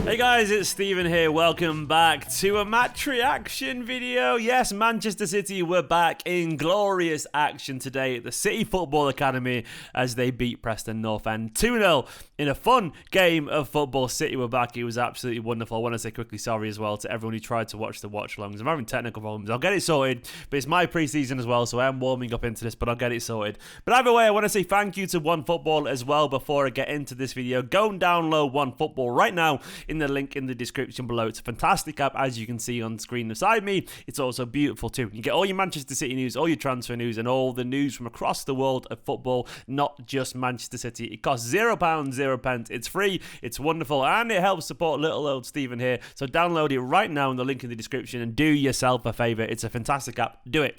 Hey guys, it's Steven here. Welcome back to a match reaction video. Yes, Manchester City were back in glorious action today at the City Football Academy as they beat Preston North End 2-0 in a fun game of football. City were back. It was absolutely wonderful. I want to say quickly sorry as well to everyone who tried to watch the watch-alongs. I'm having technical problems. I'll get it sorted, but it's my pre-season as well, so I am warming up into this, but I'll get it sorted. But either way, I want to say thank you to OneFootball as well before I get into this video. Go and download OneFootball right now in the link in the description below. It's a fantastic app, as you can see on screen beside me. It's also beautiful too. You get all your Manchester City news, all your transfer news, and all the news from across the world of football, not just Manchester City. It costs £0, 0 pence. It's free, it's wonderful, and it helps support little old Stephen here. So download it right now in the link in the description and do yourself a favour. It's a fantastic app. Do it.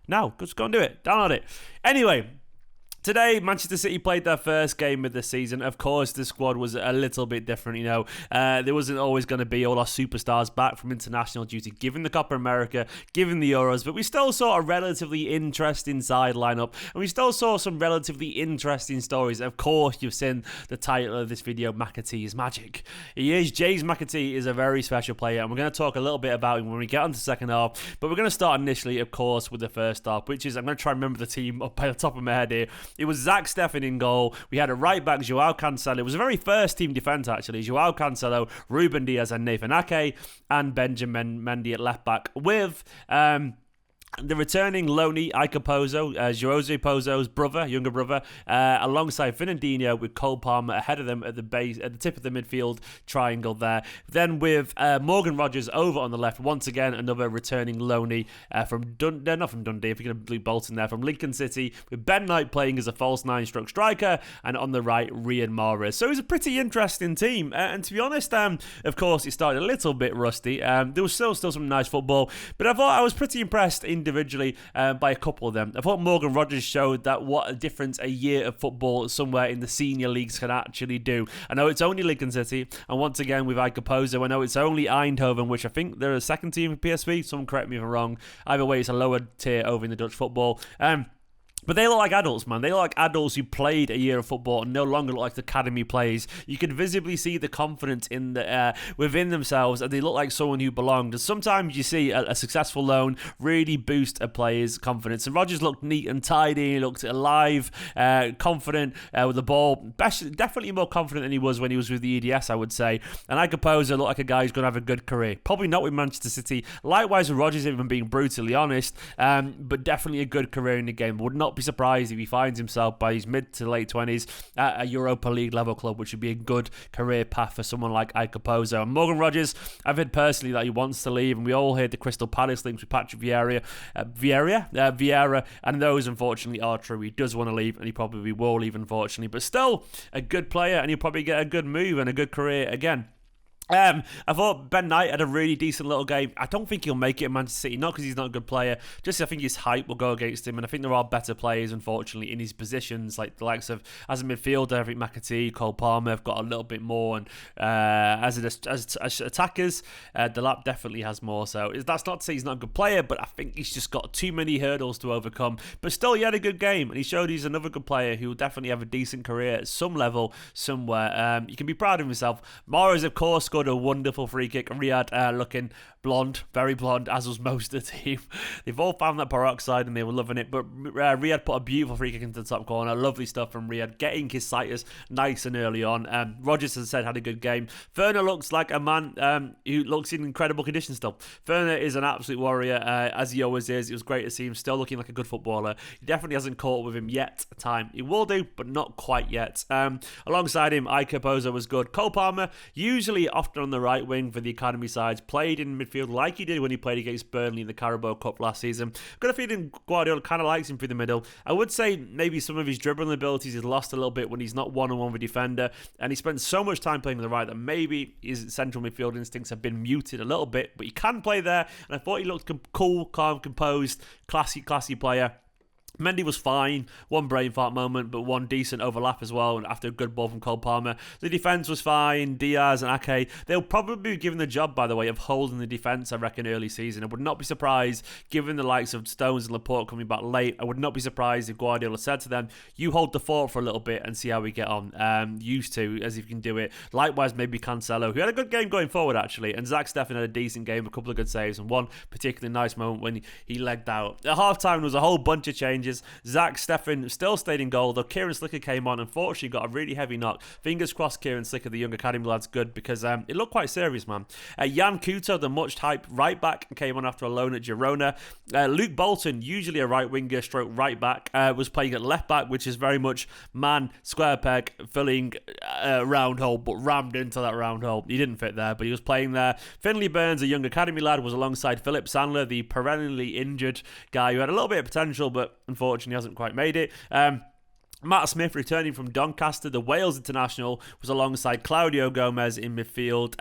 Now, just go and do it. Download it. Anyway, today, Manchester City played their first game of the season. Of course, the squad was a little bit different, you know. There wasn't always going to be all our superstars back from international duty, given the Copa America, given the Euros, but we still saw a relatively interesting side lineup, and we still saw some relatively interesting stories. Of course, you've seen the title of this video, McAtee is magic. He is. James McAtee is a very special player, and we're going to talk a little bit about him when we get on to the second half, but we're going to start initially, of course, with the first half, which is, I'm going to try and remember the team up by the top of my head here. It was Zach Steffen in goal. We had a right back, Joao Cancelo. It was a very first team defence, actually. Joao Cancelo, Ruben Diaz and Nathan Ake, and Benjamin Mendy at left back with the returning loanee Ike Pozo, Jose Pozo's brother, younger brother, alongside Fernandinho with Cole Palmer ahead of them at the base, at the tip of the midfield triangle there. Then with Morgan Rogers over on the left, once again another returning loanee from not from Dundee, if you're going to bleed Bolton there, from Lincoln City, with Ben Knight playing as a false nine-stroke striker, and on the right, Riyad Mahrez. So it was a pretty interesting team, and to be honest, of course, it started a little bit rusty. There was still some nice football, but I thought I was pretty impressed individually by a couple of them. I thought Morgan Rogers showed that what a difference a year of football somewhere in the senior leagues can actually do. I know it's only Lincoln City, and once again with Ike Pozo, I know it's only Eindhoven, which I think they're a second team of PSV. Someone correct me if I'm wrong. Either way, it's a lower tier over in the Dutch football. But they look like adults, man. They look like adults who played a year of football and no longer look like academy players. You can visibly see the confidence in the within themselves, and they look like someone who belonged. And sometimes you see a successful loan really boost a player's confidence. And Rogers looked neat and tidy. He looked alive, confident with the ball. Definitely more confident than he was when he was with the EDS, I would say. And Ike Pozo looked like a guy who's going to have a good career. Probably not with Manchester City. Likewise with Rogers, even being brutally honest, but definitely a good career in the game. Would not be surprised if he finds himself by his mid to late 20s at a Europa League level club, which would be a good career path for someone like Ike Pozo. And Morgan Rogers, I've heard personally that he wants to leave, and we all heard the Crystal Palace links with Patrick Vieira, and those unfortunately are true. He does want to leave, and he probably will leave, unfortunately, but still a good player, and he'll probably get a good move and a good career again. I thought Ben Knight had a really decent little game. I don't think he'll make it in Manchester City, not because he's not a good player, just I think his height will go against him, and I think there are better players, unfortunately, in his positions, like the likes of, as a midfielder, I think McAtee, Cole Palmer have got a little bit more, and as attackers, Delap definitely has more, so that's not to say he's not a good player, but I think he's just got too many hurdles to overcome. But still, he had a good game, and he showed he's another good player who will definitely have a decent career at some level, somewhere. You can be proud of himself. Mahrez, of course, scored a wonderful free kick. Riyad looking blonde, very blonde, as was most of the team. They've all found that peroxide and they were loving it, but Riyad put a beautiful free kick into the top corner. Lovely stuff from Riyad, getting his sights nice and early on. Rogers, as I said, had a good game. Werner looks like a man who looks in incredible condition still. Werner is an absolute warrior, as he always is. It was great to see him still looking like a good footballer. He definitely hasn't caught with him yet. Time he will do, but not quite yet. Alongside him, Ike Pozo was good. Cole Palmer, usually often on the right wing for the academy sides, played in midfield like he did when he played against Burnley in the Carabao Cup last season. Got a feeling Guardiola kind of likes him through the middle. I would say maybe some of his dribbling abilities is lost a little bit when he's not one-on-one with a defender, and he spends so much time playing on the right that maybe his central midfield instincts have been muted a little bit, but he can play there, and I thought he looked cool, calm, composed, classy player. Mendy was fine, one brain fart moment, but one decent overlap as well, and after a good ball from Cole Palmer. The defence was fine. Diaz and Ake, they'll probably be given the job, by the way, of holding the defence, I reckon, early season. I would not be surprised, given the likes of Stones and Laporte coming back late, I would not be surprised if Guardiola said to them, you hold the fort for a little bit and see how we get on. Used to, as if you can do it. Likewise, maybe Cancelo, who had a good game going forward, actually, and Zach Steffen had a decent game, a couple of good saves, and one particularly nice moment when he legged out. At half-time, there was a whole bunch of changes. Zach Steffen still stayed in goal, though Kieran Slicker came on. Unfortunately, got a really heavy knock. Fingers crossed Kieran Slicker, the young academy lad's good, because it looked quite serious, man. Jan Kuto, the much-hyped right-back, came on after a loan at Girona. Luke Bolton, usually a right-winger stroke right-back, was playing at left-back, which is very much man, square peg, filling a round hole, but rammed into that round hole. He didn't fit there, but he was playing there. Finley Burns, a young academy lad, was alongside Philip Sandler, the perennially injured guy who had a little bit of potential, but unfortunately hasn't quite made it. Matt Smith, returning from Doncaster, the Wales international, was alongside Claudio Gomez in midfield,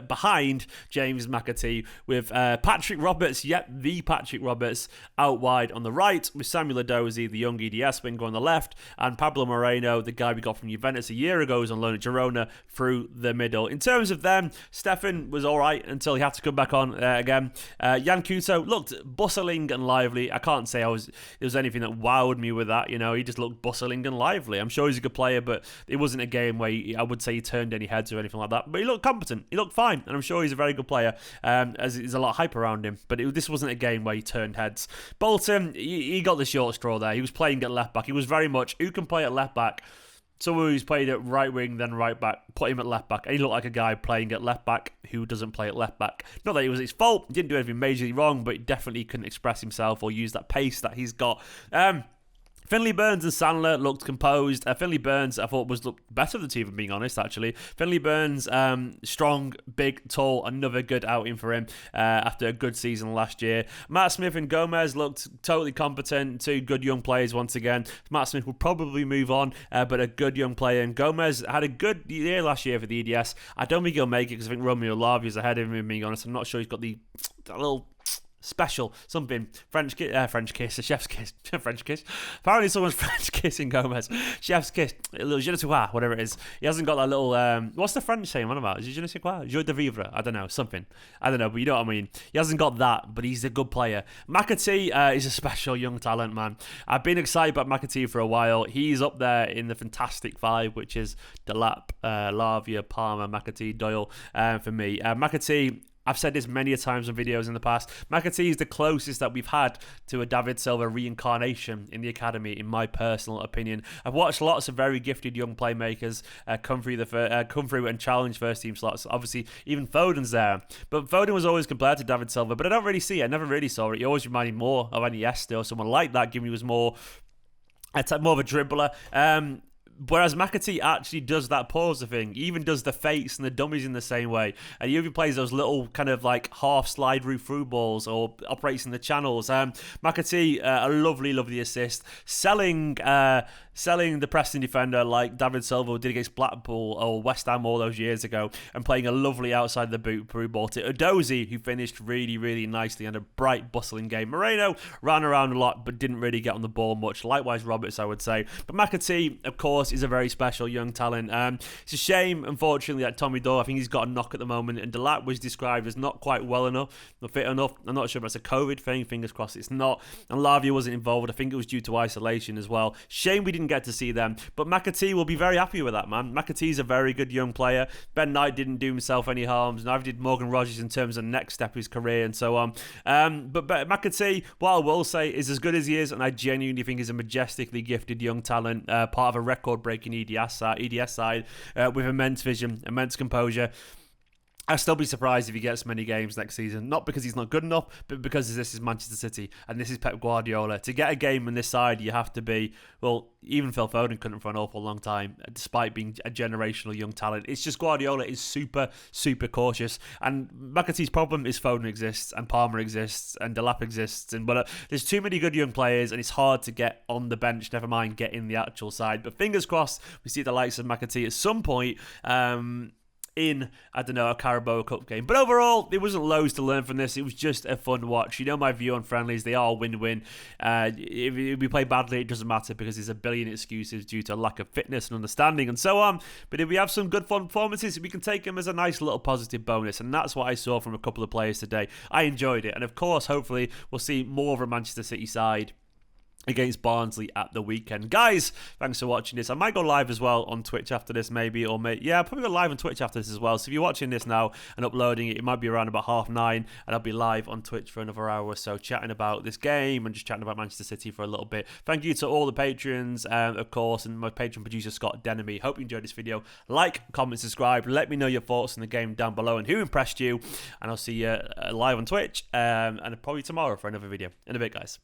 behind James McAtee, with Patrick Roberts, the Patrick Roberts, out wide on the right, with Samuel Edozie, the young EDS winger, on the left, and Pablo Moreno, the guy we got from Juventus a year ago, was on loan at Girona, through the middle. In terms of them, Steffen was all right until he had to come back on again. Jan Kuto looked bustling and lively. I can't say there was anything that wowed me with that. He just looked bustling and lively. I'm sure he's a good player, but it wasn't a game where I would say he turned any heads or anything like that. But he looked competent. He looked fine, and I'm sure he's a very good player, as there's a lot of hype around him. But this wasn't a game where he turned heads. Bolton, he got the short straw there. He was playing at left back. He was very much, who can play at left back? Someone who's played at right wing, then right back, put him at left back. And he looked like a guy playing at left back who doesn't play at left back. Not that it was his fault. He didn't do anything majorly wrong, but he definitely couldn't express himself or use that pace that he's got. Finley Burns and Sandler looked composed. Finley Burns, I thought, looked better than the two, if I'm being honest, actually. Finley Burns, strong, big, tall, another good outing for him after a good season last year. Matt Smith and Gomez looked totally competent. Two good young players once again. Matt Smith will probably move on, but a good young player. And Gomez had a good year last year for the EDS. I don't think he'll make it because I think Romeo Lavia is ahead of him, if I'm being honest. I'm not sure he's got that little special something French kiss, a chef's kiss, French kiss. Apparently, someone's French kissing Gomez. Chef's kiss, a little je ne sais quoi, whatever it is. He hasn't got that little. What's the French saying? What about? Is it je ne sais quoi? Joie de vivre? I don't know, something. I don't know, but you know what I mean. He hasn't got that, but he's a good player. McAtee is a special young talent, man. I've been excited about McAtee for a while. He's up there in the Fantastic Five, which is Delap, Lavia, Palmer, McAtee, Doyle. For me, McAtee. I've said this many times in videos in the past. McAtee is the closest that we've had to a David Silva reincarnation in the academy, in my personal opinion. I've watched lots of very gifted young playmakers come through and challenge first team slots. Obviously, even Foden's there. But Foden was always compared to David Silva, but I don't really see it. I never really saw it. He always reminded me more of Iniesta or someone like that, given he was more of a dribbler. Whereas McAtee actually does that pauser thing. He even does the fakes and the dummies in the same way. And he even plays those little kind of like half slide through balls or operates in the channels. McAtee, a lovely assist. Selling the Preston defender like David Silva did against Blackpool or West Ham all those years ago, and playing a lovely outside the boot through ball to Edozie, who finished really nicely and a bright, bustling game. Moreno ran around a lot but didn't really get on the ball much. Likewise, Roberts, I would say. But McAtee, of course, is a very special young talent. It's a shame, unfortunately, that Tommy Doyle, I think he's got a knock at the moment, and Delap was described as not quite well enough, not fit enough. I'm not sure if it's a COVID thing. Fingers crossed it's not. And Lavia wasn't involved. I think it was due to isolation as well. Shame we didn't get to see them. But McAtee will be very happy with that, man. McAtee's a very good young player. Ben Knight didn't do himself any harms. Neither did Morgan Rogers in terms of the next step of his career and so on. But McAtee, what I will say, is as good as he is, and I genuinely think he's a majestically gifted young talent, part of a record-breaking EDS side with immense vision, immense composure. I'll still be surprised if he gets many games next season. Not because he's not good enough, but because this is Manchester City and this is Pep Guardiola. To get a game in this side, you have to be, well, even Phil Foden couldn't for an awful long time, despite being a generational young talent. It's just Guardiola is super cautious. And McAtee's problem is Foden exists, and Palmer exists, and Delap exists. But there's too many good young players, and it's hard to get on the bench, never mind get in the actual side. But fingers crossed, we see the likes of McAtee at some point. in, I don't know, a Carabao Cup game. But overall, there wasn't loads to learn from this. It was just a fun watch. You know my view on friendlies, they are win-win. If we play badly, it doesn't matter because there's a billion excuses due to lack of fitness and understanding and so on. But if we have some good fun performances, we can take them as a nice little positive bonus. And that's what I saw from a couple of players today. I enjoyed it. And of course, hopefully, we'll see more of a Manchester City side against Barnsley at the weekend. Guys, thanks for watching this. I might go live as well on Twitch after this, maybe, or yeah, I'll probably go live on Twitch after this as well. So if you're watching this now and uploading it, it might be around about 9:30, and I'll be live on Twitch for another hour or so, chatting about this game and just chatting about Manchester City for a little bit. Thank you to all the patrons, of course, and my patron producer, Scott Denemy. Hope you enjoyed this video. Like, comment, subscribe. Let me know your thoughts on the game down below and who impressed you, and I'll see you live on Twitch, and probably tomorrow for another video. In a bit, guys.